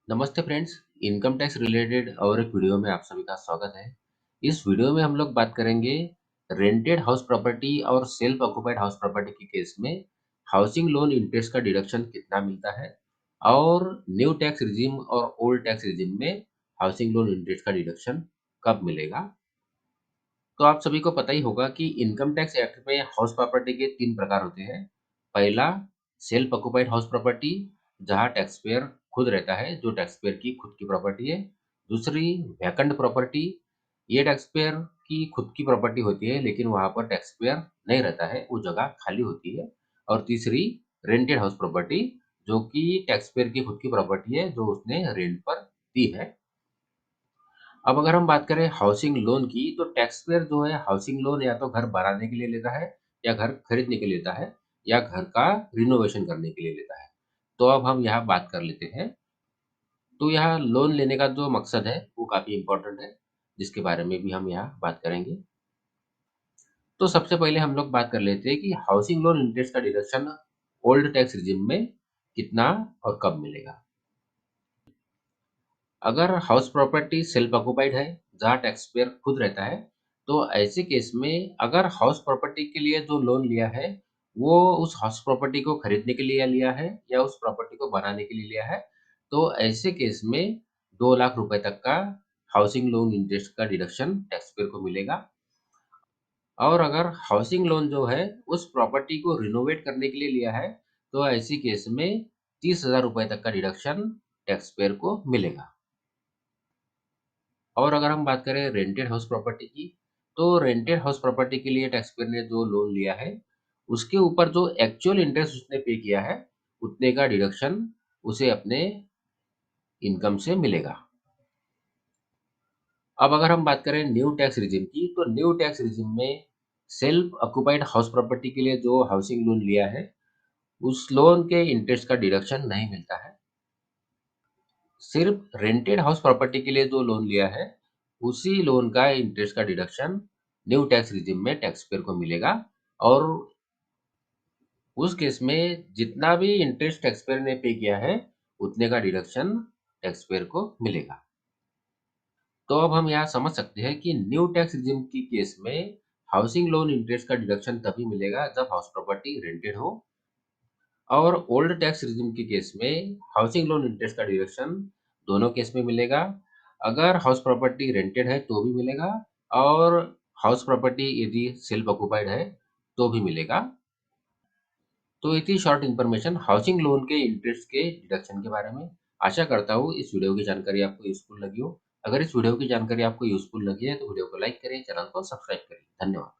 नमस्ते friends. Income tax related और एक वीडियो में आप सभी का स्वागत है। इस वीडियो में हम लोग बात करेंगे रेंटेड हाउस प्रॉपर्टी और सेल्फ ऑक्युपाइड हाउस प्रॉपर्टी के केस में हाउसिंग लोन इंटरेस्ट का डिडक्शन कितना मिलता है और न्यू टैक्स रिजीम और ओल्ड टैक्स रिजीम में हाउसिंग लोन इंटरेस्ट का डिडक्शन कब मिलेगा। तो आप सभी को पता ही होगा कि इनकम टैक्स एक्ट में हाउस प्रॉपर्टी के 3 प्रकार होते हैं। पहला सेल्फ ऑक्युपाइड हाउस प्रॉपर्टी, जहां टैक्स पेयर खुद रहता है, जो टैक्स पेयर की खुद की प्रॉपर्टी है। दूसरी वैकेंट प्रॉपर्टी, ये टैक्स पेयर की खुद की प्रॉपर्टी होती है लेकिन वहां पर टैक्स पेयर नहीं रहता है, वो जगह खाली होती है। और तीसरी रेंटेड हाउस प्रॉपर्टी, जो कि टैक्स पेयर की खुद की प्रॉपर्टी है, जो उसने रेंट पर दी है। अब अगर हम बात करें हाउसिंग लोन की, तो टैक्स पेयर जो है हाउसिंग लोन या तो घर बनाने के लिए लेता है, या घर खरीदने के लिए लेता है, या घर का रिनोवेशन करने के लिए लेता है। तो अब हम यहाँ बात कर लेते हैं। तो यहाँ लोन लेने का जो मकसद है वो काफी इम्पोर्टेंट है, जिसके बारे में भी हम यहाँ बात करेंगे। तो सबसे पहले हम लोग बात कर लेते हैं कि हाउसिंग लोन इंटरेस्ट का डिडक्शन ओल्ड टैक्स रिजिम में कितना और कब मिलेगा। अगर हाउस प्रॉपर्टी सेल्फ ऑक्युपाइड है, जहाँ टैक्स पेयर खुद रहता है, तो ऐसे केस में अगर हाउस प्रॉपर्टी के लिए जो लोन लिया है, वो उस हाउस प्रॉपर्टी को खरीदने के लिए लिया है या उस प्रॉपर्टी को बनाने के लिए लिया है, तो ऐसे केस में 2 लाख रुपए तक का हाउसिंग लोन इंटरेस्ट का डिडक्शन टैक्स पेयर को मिलेगा। और अगर हाउसिंग लोन जो है उस प्रॉपर्टी को रिनोवेट करने के लिए लिया है, तो ऐसी केस में 30,000 रुपए तक का डिडक्शन टैक्स पेयर को मिलेगा। और अगर हम बात करें रेंटेड हाउस प्रॉपर्टी की, तो रेंटेड हाउस प्रॉपर्टी के लिए टैक्स पेयर ने जो लोन लिया है, उसके ऊपर जो एक्चुअल इंटरेस्ट उसने पे किया है, उतने का डिडक्शन उसे अपने इनकम से मिलेगा। अब अगर हम बात करें न्यू टैक्स रिजिम की, तो न्यू टैक्स रिजिम में सेल्फ ऑक्युपाइड हाउस प्रॉपर्टी के लिए जो हाउसिंग लोन लिया है, उस लोन के इंटरेस्ट का डिडक्शन नहीं मिलता है। सिर्फ रेंटेड हाउस प्रॉपर्टी के लिए जो लोन लिया है, उसी लोन का इंटरेस्ट का डिडक्शन न्यू टैक्स रिजिम में टैक्स पेयर को मिलेगा। और उस केस में जितना भी इंटरेस्ट टैक्स पेयर ने पे किया है, उतने का डिडक्शन टैक्स पेयर को मिलेगा। तो अब हम यहाँ समझ सकते हैं कि न्यू टैक्स रिजिम की केस में हाउसिंग लोन इंटरेस्ट का डिडक्शन तभी मिलेगा जब हाउस प्रॉपर्टी रेंटेड हो, और ओल्ड टैक्स रिजिम के केस में हाउसिंग लोन इंटरेस्ट का डिडक्शन दोनों केस में मिलेगा। अगर हाउस प्रॉपर्टी रेंटेड है तो भी मिलेगा, और हाउस प्रॉपर्टी यदि सेल्फ ऑक्युपाइड है तो भी मिलेगा। तो ये थी शॉर्ट इन्फॉर्मेशन हाउसिंग लोन के इंटरेस्ट के डिडक्शन के बारे में। आशा करता हूँ इस वीडियो की जानकारी आपको यूजफुल लगी हो। अगर इस वीडियो की जानकारी आपको यूजफुल लगी है तो वीडियो को लाइक करें, चैनल को सब्सक्राइब करें। धन्यवाद।